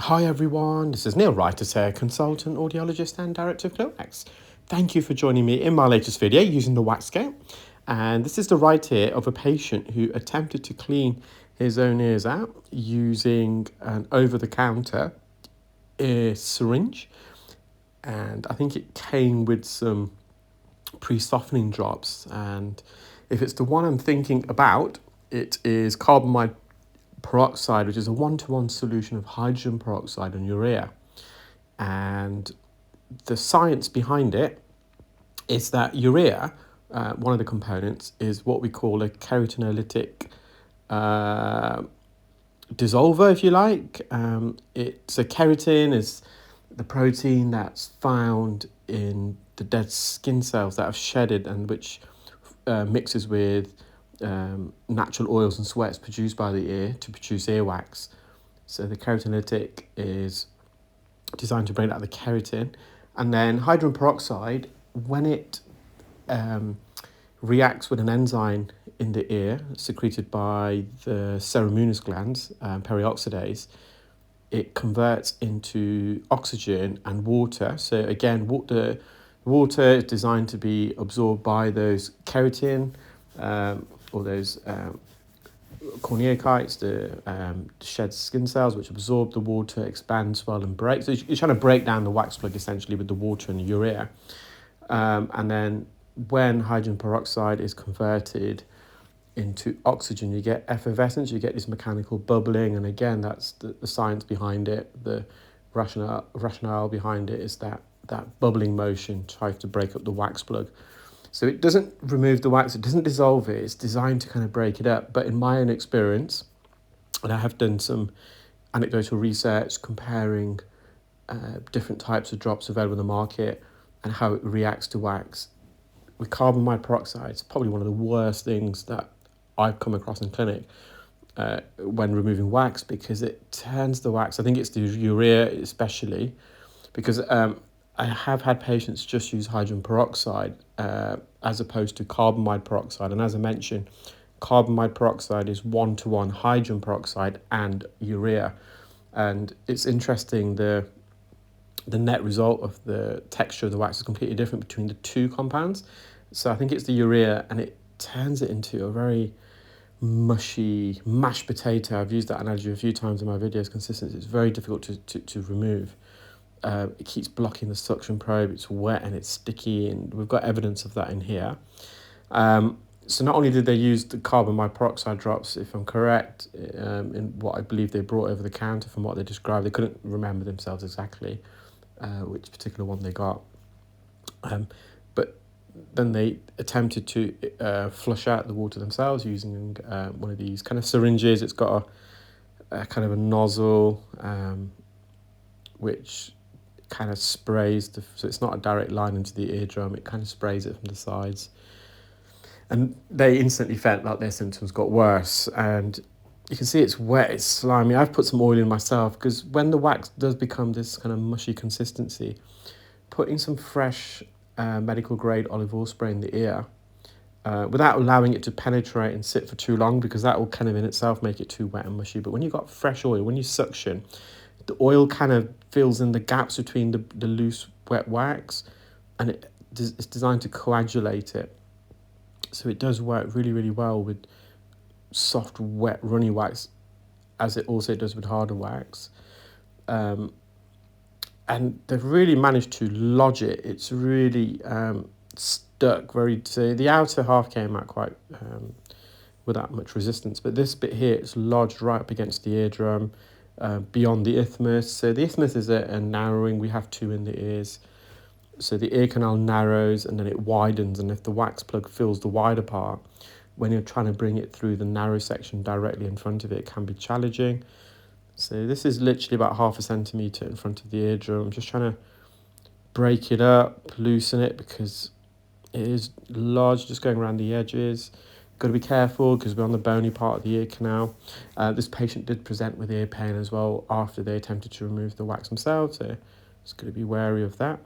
Hi everyone, this is Neil Wright, hair consultant, audiologist and director of WAX. Thank you for joining me in my latest video using the WAXscope. And this is the right ear of a patient who attempted to clean his own ears out using an over-the-counter ear syringe. And I think it came with some pre-softening drops. And if it's the one I'm thinking about, it is carbamide peroxide, which is a 1-to-1 solution of hydrogen peroxide and urea. And the science behind it is that urea, one of the components, is what we call a keratinolytic dissolver, if you like. It's a keratin is the protein that's found in the dead skin cells that have shedded and which mixes with natural oils and sweats produced by the ear to produce earwax. So the keratinolytic is designed to bring out the keratin, and then hydrogen peroxide, when it reacts with an enzyme in the ear secreted by the ceruminous glands, perioxidase, it converts into oxygen and water. So again, water is designed to be absorbed by those keratin or those corneocytes, the shed skin cells, which absorb the water, expand, swell, and break. So you're trying to break down the wax plug essentially with the water and the urea. And then when hydrogen peroxide is converted into oxygen, you get effervescence, you get this mechanical bubbling. And again, that's the science behind it. The rationale behind it is that bubbling motion tries to break up the wax plug. So it doesn't remove the wax, it doesn't dissolve it, it's designed to kind of break it up. But in my own experience, and I have done some anecdotal research comparing different types of drops available in the market and how it reacts to wax, with carbamide peroxide, it's probably one of the worst things that I've come across in clinic when removing wax, because it turns the wax, I think it's the urea especially, because I have had patients just use hydrogen peroxide as opposed to carbamide peroxide. And as I mentioned, carbamide peroxide is 1-to-1 hydrogen peroxide and urea. And it's interesting, the net result of the texture of the wax is completely different between the two compounds. So I think it's the urea, and it turns it into a very mushy mashed potato. I've used that analogy a few times in my videos. Consistency, it's very difficult to remove. It keeps blocking the suction probe, it's wet and it's sticky, and we've got evidence of that in here. So not only did they use the carbamide peroxide drops, if I'm correct, in what I believe they brought over the counter from what they described, they couldn't remember themselves exactly which particular one they got. But then they attempted to flush out the water themselves using one of these kind of syringes. It's got a kind of a nozzle which kind of sprays so it's not a direct line into the eardrum, it kind of sprays it from the sides, and they instantly felt like their symptoms got worse. And you can see it's wet, it's slimy. I've put some oil in myself, because when the wax does become this kind of mushy consistency, putting some fresh medical grade olive oil spray in the ear without allowing it to penetrate and sit for too long, because that will kind of in itself make it too wet and mushy. But when you've got fresh oil, when you suction, the oil kind of fills in the gaps between the loose wet wax, and it's designed to coagulate it. So it does work really, really well with soft, wet, runny wax, as it also does with harder wax. And they've really managed to lodge it. It's really stuck so the outer half came out quite without much resistance, but this bit here, it's lodged right up against the eardrum, beyond the isthmus. So the isthmus is a narrowing. We have two in the ears. So the ear canal narrows and then it widens, and if the wax plug fills the wider part, when you're trying to bring it through the narrow section directly in front of it, it can be challenging. So this is literally about 0.5 centimetre in front of the eardrum. I'm just trying to break it up, loosen it, because it is large, just going around the edges. Got to be careful because we're on the bony part of the ear canal. This patient did present with ear pain as well after they attempted to remove the wax themselves, so just got to be wary of that.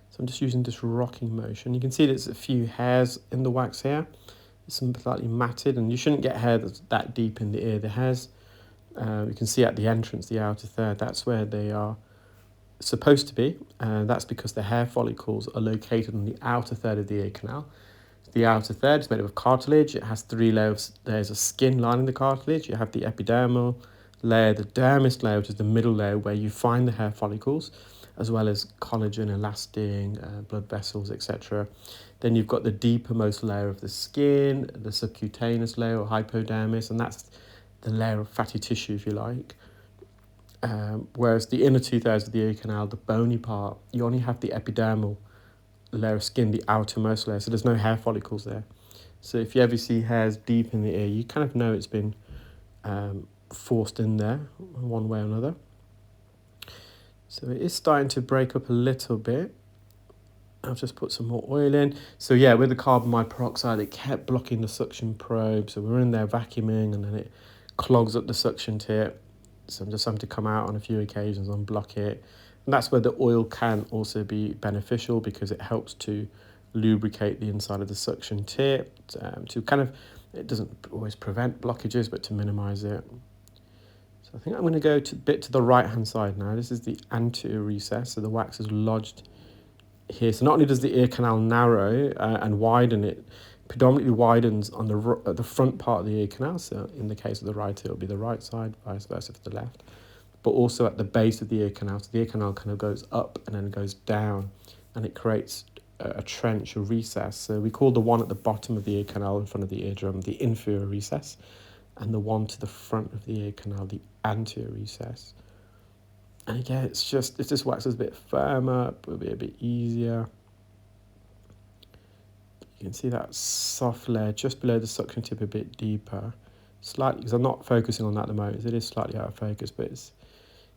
So I'm just using this rocking motion. You can see there's a few hairs in the wax here. It's slightly matted, and you shouldn't get hair that's that deep in the ear. The hairs You can see at the entrance, the outer third, that's where they are supposed to be. That's because the hair follicles are located on the outer third of the ear canal. The outer third is made up of cartilage. It has 3 layers. There's a skin lining the cartilage. You have the epidermal layer, the dermis layer, which is the middle layer where you find the hair follicles, as well as collagen, elastin, blood vessels, etc. Then you've got the deepermost layer of the skin, the subcutaneous layer or hypodermis, and that's the layer of fatty tissue, if you like. Whereas the inner 2/3 of the ear canal, the bony part, you only have the epidermal layer of skin, the outermost layer, so there's no hair follicles there. So if you ever see hairs deep in the ear, you kind of know it's been forced in there one way or another. So it is starting to break up a little bit. I'll just put some more oil in. So yeah, with the carbamide peroxide, it kept blocking the suction probe. So we're in there vacuuming and then it clogs up the suction tip. So I'm just having to come out on a few occasions, unblock it. And that's where the oil can also be beneficial because it helps to lubricate the inside of the suction tip to kind of, it doesn't always prevent blockages, but to minimize it. So I think I'm going to go a bit to the right-hand side now. This is the anterior recess. So the wax is lodged here. So not only does the ear canal narrow and widen, it predominantly widens on the front part of the ear canal. So in the case of the right, it'll be the right side, vice versa for the left. But also at the base of the ear canal. So the ear canal kind of goes up and then goes down, and it creates a trench, a recess. So we call the one at the bottom of the ear canal in front of the eardrum the inferior recess, and the one to the front of the ear canal the anterior recess. And again, it's just, if this wax is a bit firmer, it'll be a bit easier. You can see that soft layer just below the suction tip a bit deeper. Slightly, because I'm not focusing on that at the moment. It is slightly out of focus, but it's,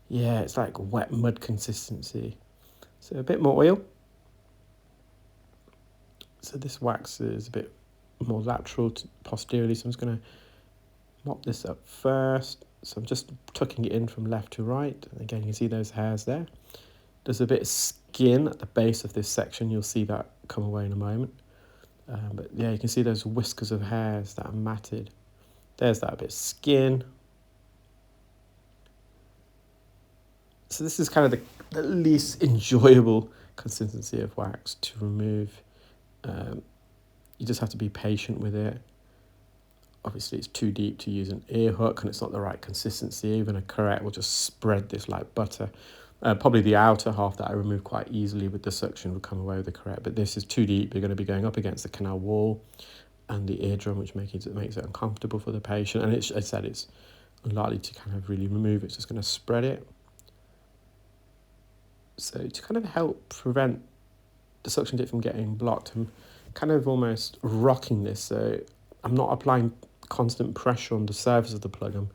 yeah, it's like wet mud consistency. So a bit more oil. So this wax is a bit more lateral to posteriorly, so I'm just going to mop this up first. So I'm just tucking it in from left to right. Again, you can see those hairs there. There's a bit of skin at the base of this section. You'll see that come away in a moment. But yeah, you can see those whiskers of hairs that are matted. There's that bit of skin. So this is kind of the least enjoyable consistency of wax to remove. You just have to be patient with it. Obviously, it's too deep to use an ear hook and it's not the right consistency. Even a curette will just spread this like butter. Probably the outer half that I remove quite easily with the suction will come away with the curette, but this is too deep. You're going to be going up against the canal wall and the eardrum, which makes it uncomfortable for the patient. And as I said, it's unlikely to kind of really remove it. It's just going to spread it. So to kind of help prevent the suction tip from getting blocked, I'm kind of almost rocking this. So I'm not applying constant pressure on the surface of the plug. I'm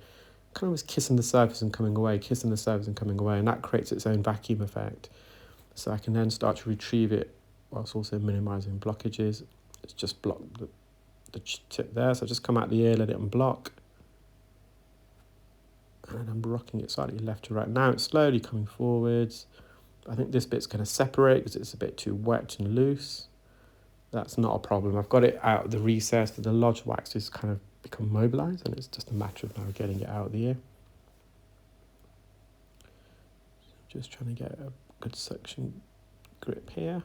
kind of just kissing the surface and coming away, kissing the surface and coming away, and that creates its own vacuum effect. So I can then start to retrieve it whilst also minimizing blockages. It's just blocked the tip there, so I just come out the ear, let it unblock, and then I'm rocking it slightly left to right. Now it's slowly coming forwards. I think this bit's going to separate because it's a bit too wet and loose. That's not a problem. I've got it out of the recess. The lodged wax has kind of become mobilized, and it's just a matter of now getting it out of the ear. Just trying to get a good suction grip here.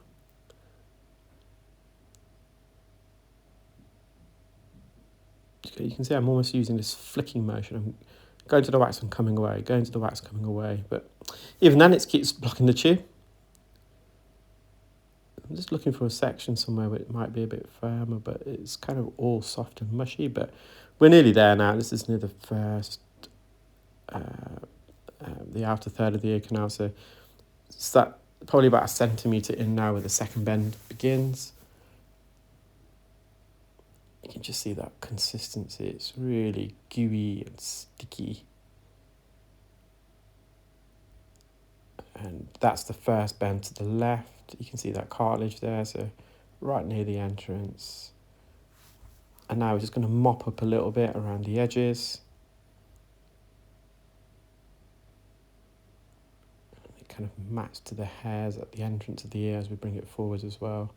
Okay, you can see I'm almost using this flicking motion. I'm going to the wax and coming away, going to the wax, coming away. But even then, it keeps blocking the tube. I'm just looking for a section somewhere where it might be a bit firmer, but it's kind of all soft and mushy. But we're nearly there now. This is near the first, the outer third of the ear canal. So it's that probably about 1 centimetre in now where the second bend begins. You can just see that consistency. It's really gooey and sticky. And that's the first bend to the left. You can see that cartilage there, so right near the entrance. And now we're just going to mop up a little bit around the edges. It kind of mats to the hairs at the entrance of the ear as we bring it forward as well.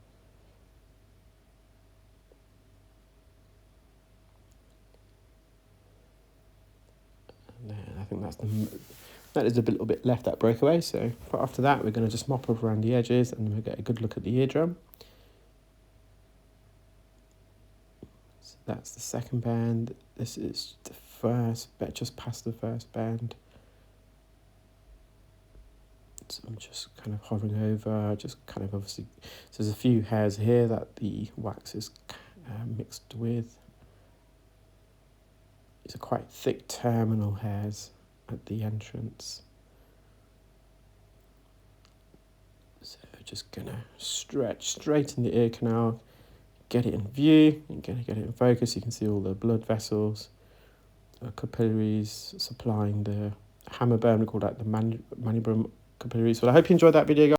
That is a little bit left, that breakaway. So but after that, we're going to just mop up around the edges, and then we'll get a good look at the eardrum. So that's the second band. This is the first bit, just past the first band. So I'm just kind of hovering over, just kind of obviously, so there's a few hairs here that the wax is mixed with. These are quite thick terminal hairs at the entrance. So just gonna stretch straight in the ear canal, get it in view, and get it in focus. You can see all the blood vessels, capillaries supplying the hammer bone. We call that the manubrum capillaries. Well, I hope you enjoyed that video, guys.